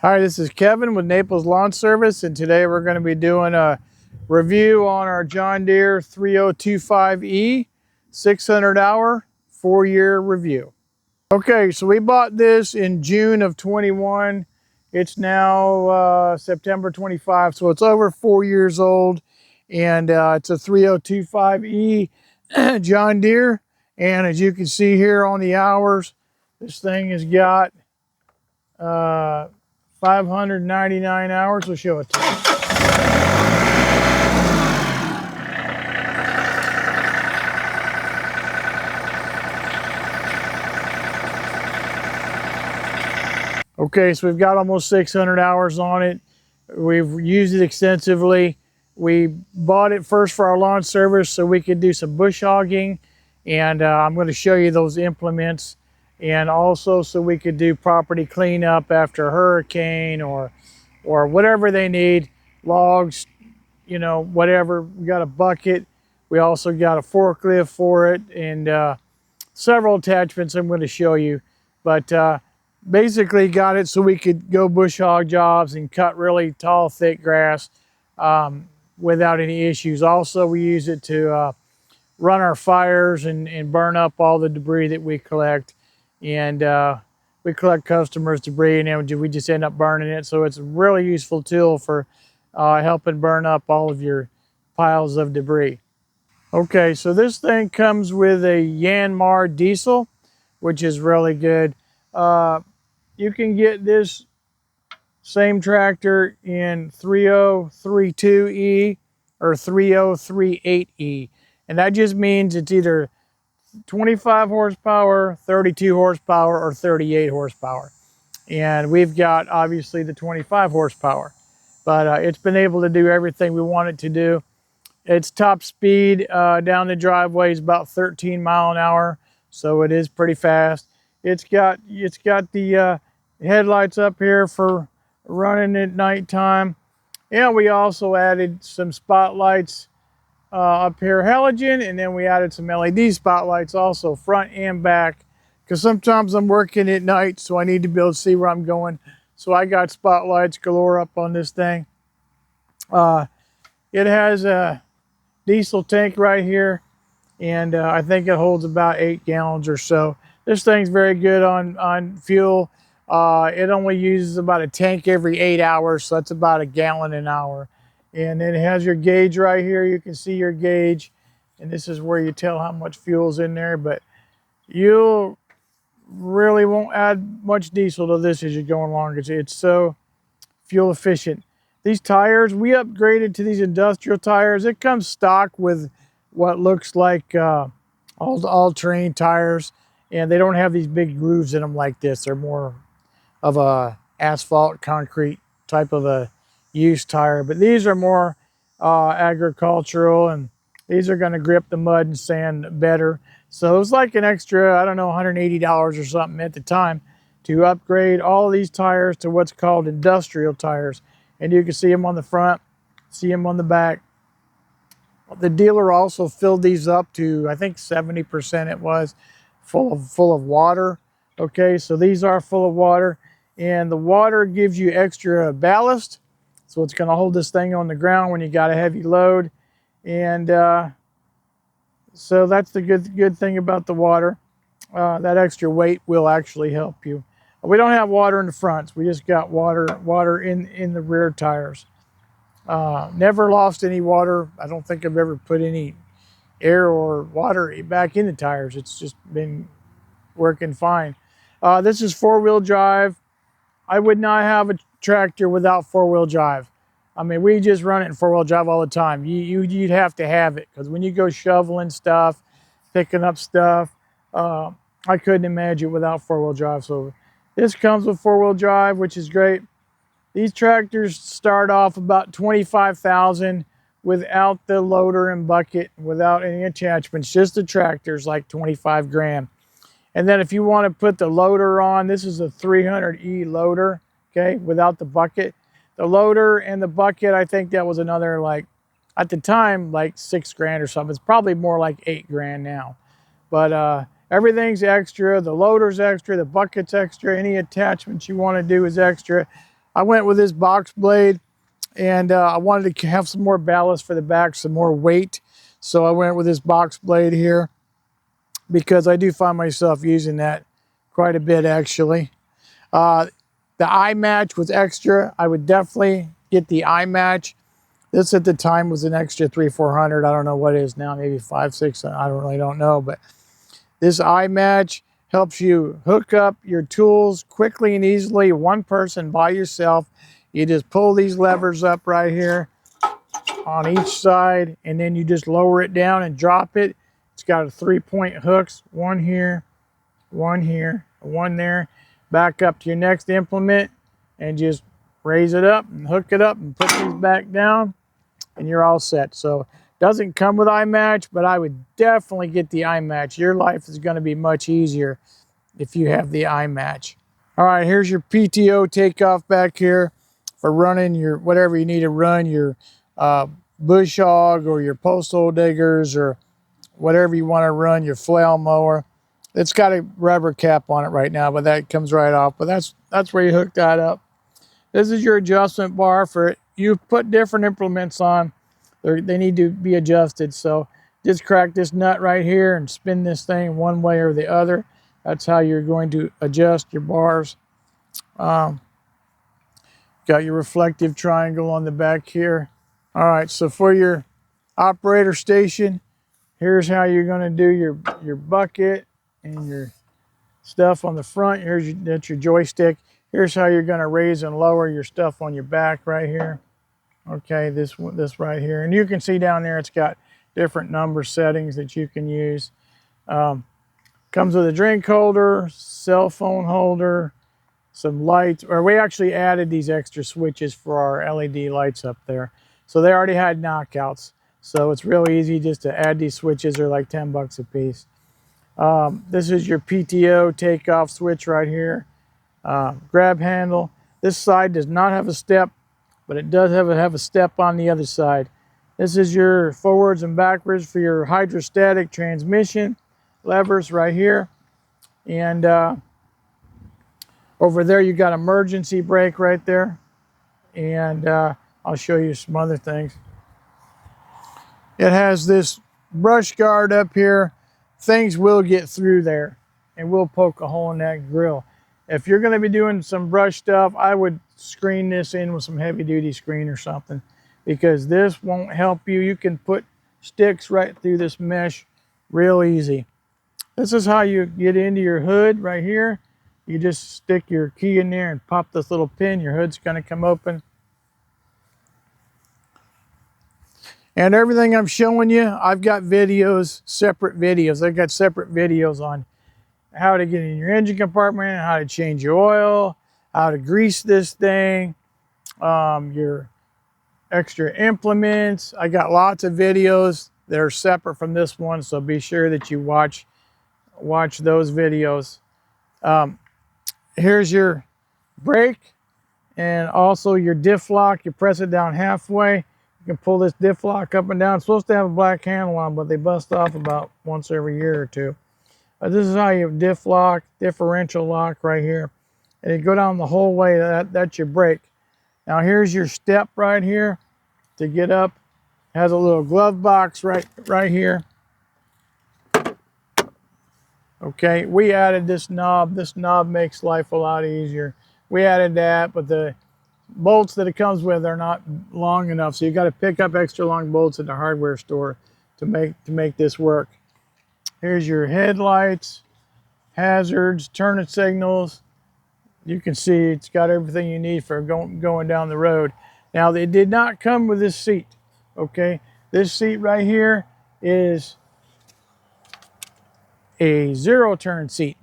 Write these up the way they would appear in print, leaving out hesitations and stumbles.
Hi, this is Kevin with Naples Lawn Service, and today we're going to be doing a review on our John Deere 3025E 600-hour 4-year review. Okay, so we bought this in June of 21. It's now September 25, so it's over 4 years old, and it's a 3025E John Deere. And as you can see here on the hours, this thing has got 599 hours. We'll show it to you. Okay, so we've got almost 600 hours on it. We've used it extensively. We bought it first for our lawn service so we could do some bush hogging, and I'm going to show you those implements, and also so we could do property cleanup after a hurricane or whatever they need, logs, you know, whatever. We got a bucket. We also got a forklift for it, and several attachments I'm going to show you. But basically got it so we could go bush hog jobs and cut really tall, thick grass without any issues. Also, we use it to run our fires and burn up all the debris that we collect. And we collect customers' debris, and then we just end up burning it. So it's a really useful tool for helping burn up all of your piles of debris. Okay, so this thing comes with a Yanmar diesel, which is really good. You can get this same tractor in 3032E or 3038E. And that just means it's either 25 horsepower, 32 horsepower, or 38 horsepower. And we've got obviously the 25 horsepower, but it's been able to do everything we want it to do. Its top speed down the driveway is about 13 miles an hour, so it is pretty fast. It's got the headlights up here for running at nighttime, and we also added some spotlights up here, halogen, and then we added some LED spotlights also, front and back, because sometimes I'm working at night, so I need to be able to see where I'm going. So I got spotlights galore up on this thing. It has a diesel tank right here, and I think it holds about 8 gallons or so. This thing's very good on fuel. It only uses about a tank every 8 hours, so that's about a gallon an hour. And then it has your gauge right here. You can see your gauge, and this is where you tell how much fuel's in there. But you really won't add much diesel to this as you're going along. It's so fuel efficient. These tires, we upgraded to these industrial tires. It comes stock with what looks like all-terrain tires, and they don't have these big grooves in them like this. They're more of a asphalt concrete type of a used tire, but these are more agricultural, and these are going to grip the mud and sand better. So it was like an extra, I don't know, $180 or something at the time to upgrade all of these tires to what's called industrial tires. And you can see them on the front, see them on the back. The dealer also filled these up to, I think 70% it was, full of water. Okay, so these are full of water, and the water gives you extra ballast. So it's going to hold this thing on the ground when you got a heavy load. And so that's the good thing about the water. That extra weight will actually help you. We don't have water in the fronts. We just got water in the rear tires. Never lost any water. I don't think I've ever put any air or water back in the tires. It's just been working fine. This is 4-wheel drive. I would not have a tractor without 4-wheel drive. I mean, we just run it in 4-wheel drive all the time. You'd have to have it, because when you go shoveling stuff, picking up stuff, I couldn't imagine without 4-wheel drive. So this comes with 4-wheel drive, which is great. These tractors start off about $25,000 without the loader and bucket, without any attachments. Just the tractor's like 25 grand. And then if you want to put the loader on, this is a 300E loader, okay, without the bucket. The loader and the bucket, I think that was another, like, at the time, like 6 grand or something. It's probably more like 8 grand now. But everything's extra. The loader's extra, the bucket's extra. Any attachments you want to do is extra. I went with this box blade, and I wanted to have some more ballast for the back, some more weight. So I went with this box blade here because I do find myself using that quite a bit actually. The eye match was extra. I would definitely get the eye match. This at the time was an extra 300-400. I don't know what it is now, maybe 500-600. I don't know. But this eye match helps you hook up your tools quickly and easily. One person by yourself. You just pull these levers up right here on each side, and then you just lower it down and drop it. It's got a 3-point hooks, one here, one there. Back up to your next implement and just raise it up and hook it up and put these back down, and you're all set. So doesn't come with eye match, but I would definitely get the eye match. Your life is going to be much easier if you have the eye match. All right, here's your PTO takeoff back here for running your whatever you need to run, your bush hog or your postal diggers or whatever you want to run, your flail mower. It's got a rubber cap on it right now, but that comes right off. But that's where you hook that up. This is your adjustment bar for it. You put different implements on. They need to be adjusted. So just crack this nut right here and spin this thing one way or the other. That's how you're going to adjust your bars. Got your reflective triangle on the back here. All right, so for your operator station, here's how you're going to do your bucket and your stuff on the front. That's your joystick. Here's how you're going to raise and lower your stuff on your back right here. Okay, this right here. And you can see down there it's got different number settings that you can use. Comes with a drink holder, cell phone holder, some lights. Or we actually added these extra switches for our LED lights up there. So they already had knockouts. So it's really easy just to add these switches. They're like 10 bucks a piece. This is your PTO takeoff switch right here. Grab handle. This side does not have a step, but it does have a step on the other side. This is your forwards and backwards for your hydrostatic transmission levers right here. And over there you got emergency brake right there. And I'll show you some other things. It has this brush guard up here. Things will get through there and will poke a hole in that grill. If you're going to be doing some brush stuff, I would screen this in with some heavy duty screen or something, because this won't help you. You can put sticks right through this mesh real easy. This is how you get into your hood right here. You just stick your key in there and pop this little pin. Your hood's going to come open. And everything I'm showing you, I've got videos, separate videos. I've got separate videos on how to get in your engine compartment, how to change your oil, how to grease this thing, your extra implements. I got lots of videos that are separate from this one, so be sure that you watch those videos. Here's your brake and also your diff lock. You press it down halfway. You can pull this diff lock up and down. It's supposed to have a black handle on, but they bust off about once every year or two. This is how you diff lock, differential lock right here. And you go down the whole way, that's your brake. Now here's your step right here to get up. It has a little glove box right here. Okay, we added this knob. This knob makes life a lot easier. We added that, but the bolts that it comes with are not long enough, so you got to pick up extra long bolts at the hardware store to make this work. Here's your headlights, hazards, turning signals. You can see it's got everything you need for going down the road. Now, they did not come with this seat, okay? This seat right here is a zero-turn seat.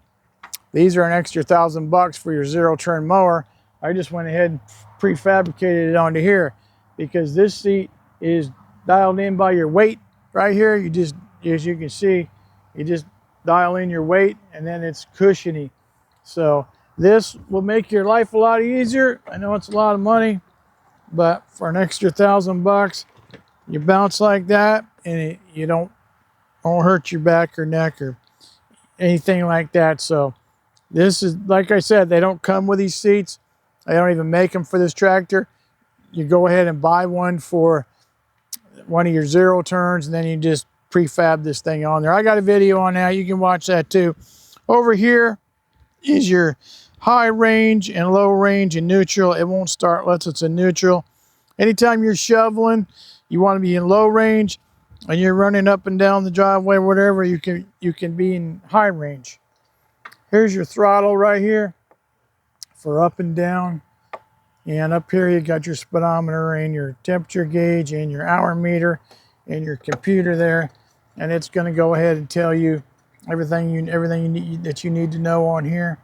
These are an extra $1,000 for your zero-turn mower. I just went ahead and prefabricated it onto here because this seat is dialed in by your weight right here. You just, as you can see, you just dial in your weight and then it's cushiony. So this will make your life a lot easier. I know it's a lot of money, but for an extra $1,000, you bounce like that and you don't hurt your back or neck or anything like that. So this is, like I said, they don't come with these seats. They don't even make them for this tractor. You go ahead and buy one for one of your 0 turns, and then you just prefab this thing on there. I got a video on that. You can watch that too. Over here is your high range and low range and neutral. It won't start unless it's in neutral. Anytime you're shoveling, you want to be in low range, and you're running up and down the driveway, whatever, you can be in high range. Here's your throttle right here for up and down. And up here you got your speedometer and your temperature gauge and your hour meter and your computer there. And it's going to go ahead and tell you everything you need that you need to know on here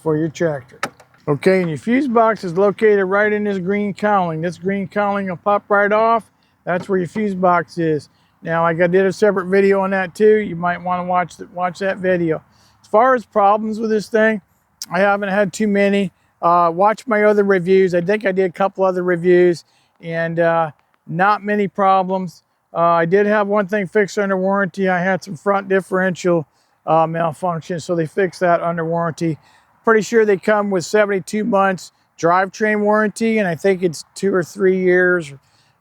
for your tractor. Okay, and your fuse box is located right in this green cowling. This green cowling will pop right off. That's where your fuse box is. Now, I did a separate video on that too. You might want to watch that video. As far as problems with this thing, I haven't had too many. Watch my other reviews. I think I did a couple other reviews, and not many problems. I did have one thing fixed under warranty. I had some front differential malfunction, so they fixed that under warranty. Pretty sure they come with 72 months drivetrain warranty, and I think it's 2 or 3 years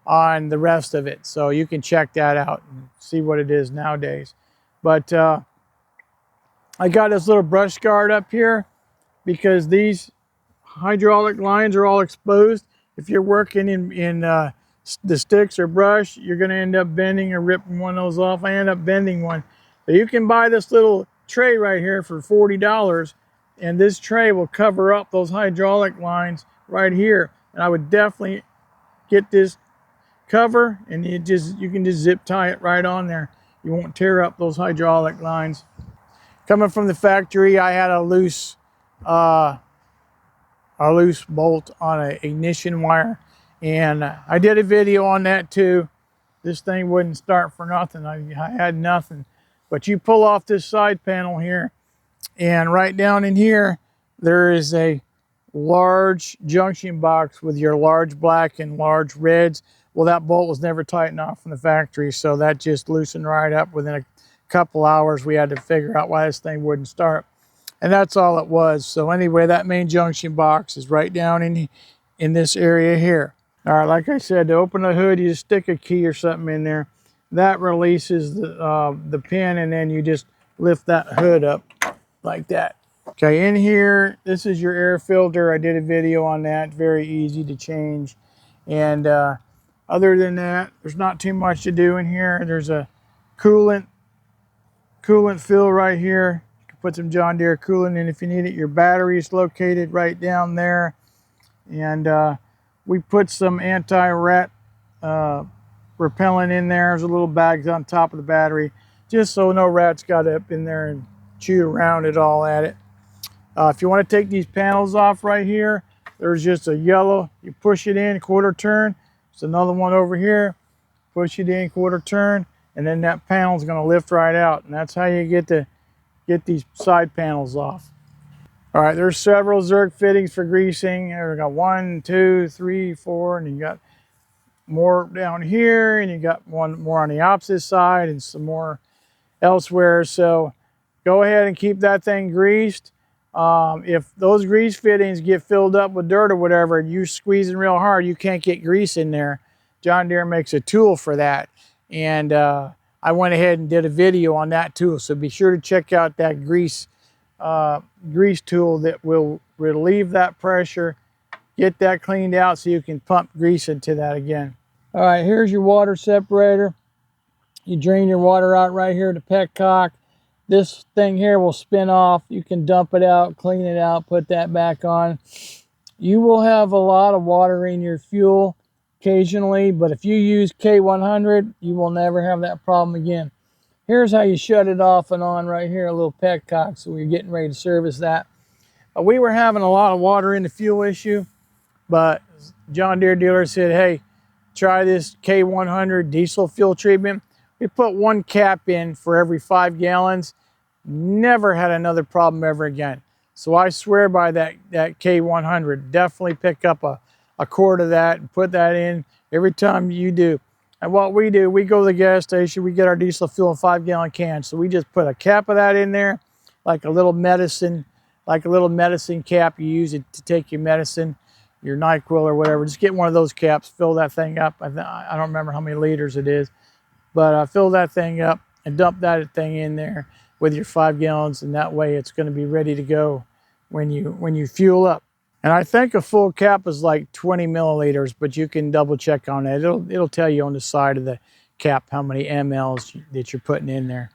on the rest of it. So you can check that out and see what it is nowadays. But I got this little brush guard up here because these hydraulic lines are all exposed. If you're working in the sticks or brush, you're going to end up bending or ripping one of those off. I end up bending one. But you can buy this little tray right here for $40, and this tray will cover up those hydraulic lines right here. And I would definitely get this cover, and you can just zip tie it right on there. You won't tear up those hydraulic lines. Coming from the factory, I had a loose bolt on an ignition wire, and I did a video on that too. This thing wouldn't start for nothing. I had nothing. But you pull off this side panel here, and right down in here there is a large junction box with your large black and large reds. Well, that bolt was never tightened off from the factory, so that just loosened right up. Within a couple hours we had to figure out why this thing wouldn't start. And that's all it was. So anyway, that main junction box is right down in this area here. All right, like I said, to open the hood, you just stick a key or something in there. That releases the pin, and then you just lift that hood up like that. Okay, in here, this is your air filter. I did a video on that. Very easy to change. And other than that, there's not too much to do in here. There's a coolant fill right here. Put some John Deere coolant in if you need it. Your battery is located right down there. And we put some anti-rat repellent in there. There's a little bag on top of the battery, just so no rats got up in there and chewed around it all at it. If you want to take these panels off right here, there's just a yellow. You push it in, quarter turn. There's another one over here. Push it in, quarter turn, and then that panel is going to lift right out. And that's how you get these side panels off. All right, there's several Zerk fittings for greasing. We got 1, 2, 3, 4, and you got more down here, and you got one more on the opposite side and some more elsewhere. So go ahead and keep that thing greased. If those grease fittings get filled up with dirt or whatever, and you're squeezing real hard, you can't get grease in there. John Deere makes a tool for that. And I went ahead and did a video on that tool. So be sure to check out that grease tool that will relieve that pressure, get that cleaned out so you can pump grease into that again. All right, here's your water separator. You drain your water out right here to petcock. This thing here will spin off. You can dump it out, clean it out, put that back on. You will have a lot of water in your fuel occasionally, but if you use K100, you will never have that problem again. Here's how you shut it off and on right here, a little petcock, so we're getting ready to service that. We were having a lot of water in the fuel issue, but John Deere dealer said, hey, try this K100 diesel fuel treatment. We put one cap in for every 5 gallons. Never had another problem ever again. So I swear by that K100. Definitely pick up a quart of that and put that in every time you do. And what we do, we go to the gas station, we get our diesel fuel in 5-gallon cans. So we just put a cap of that in there, like a little medicine like a little medicine cap. You use it to take your medicine, your NyQuil or whatever. Just get one of those caps, fill that thing up. I don't remember how many liters it is, but fill that thing up and dump that thing in there with your 5 gallons, and that way it's going to be ready to go when you fuel up. And I think a full cap is like 20 milliliters, but you can double check on that. It'll tell you on the side of the cap how many mLs that you're putting in there.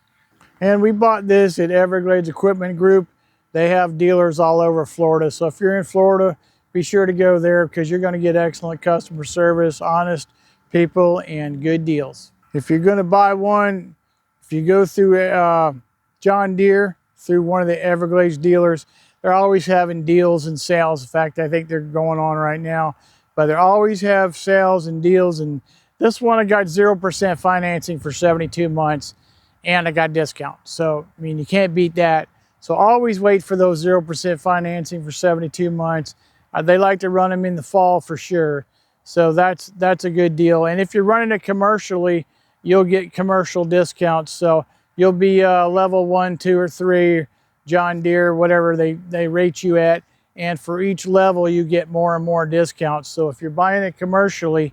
And we bought this at Everglades Equipment Group. They have dealers all over Florida. So if you're in Florida, be sure to go there because you're going to get excellent customer service, honest people, and good deals. If you're going to buy one, if you go through John Deere, through one of the Everglades dealers, they're always having deals and sales. In fact, I think they're going on right now. But they always have sales and deals. And this one, I got 0% financing for 72 months. And I got discount. So, I mean, you can't beat that. So always wait for those 0% financing for 72 months. They like to run them in the fall for sure. So that's a good deal. And if you're running it commercially, you'll get commercial discounts. So you'll be level 1, 2, or 3, John Deere, whatever they rate you at. And for each level, you get more and more discounts. So if you're buying it commercially,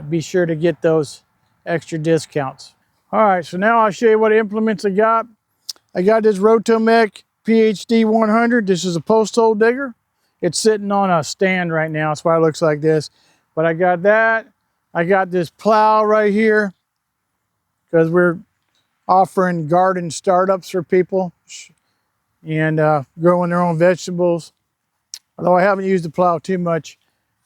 be sure to get those extra discounts. All right, so now I'll show you what implements I got. I got this Rotomec PhD 100. This is a post hole digger. It's sitting on a stand right now. That's why it looks like this. But I got that. I got this plow right here because we're offering garden startups for people and growing their own vegetables. Although I haven't used the plow too much.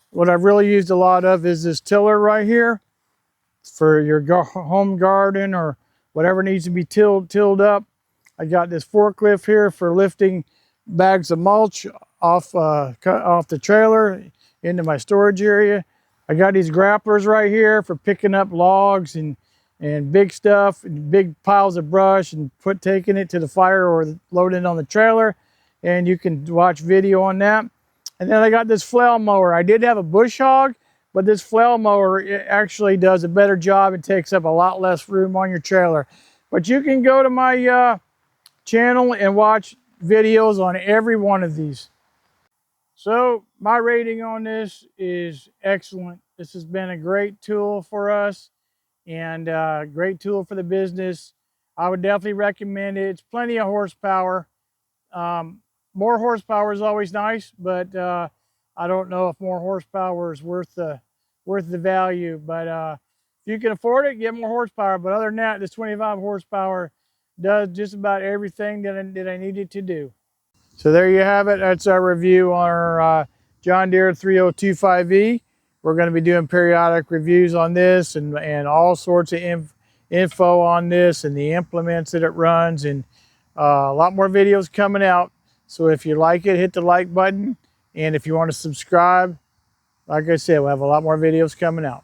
What I've really used a lot of is this tiller right here for your home garden or whatever needs to be tilled up. I got this forklift here for lifting bags of mulch off the trailer into my storage area. I got these grapplers right here for picking up logs and big stuff, and big piles of brush, and taking it to the fire or loading it on the trailer. And you can watch video on that. And then I got this flail mower. I did have a bush hog, but this flail mower actually does a better job. It takes up a lot less room on your trailer. But you can go to my channel and watch videos on every one of these. So my rating on this is excellent. This has been a great tool for us and a great tool for the business. I would definitely recommend it. It's plenty of horsepower. More horsepower is always nice, but I don't know if more horsepower is worth the value. But if you can afford it, get more horsepower. But other than that, this 25 horsepower does just about everything that I need it to do. So there you have it. That's our review on our John Deere 3025E. We're going to be doing periodic reviews on this and all sorts of info on this and the implements that it runs, and a lot more videos coming out. So if you like it, hit the like button. And if you want to subscribe, like I said, we'll have a lot more videos coming out.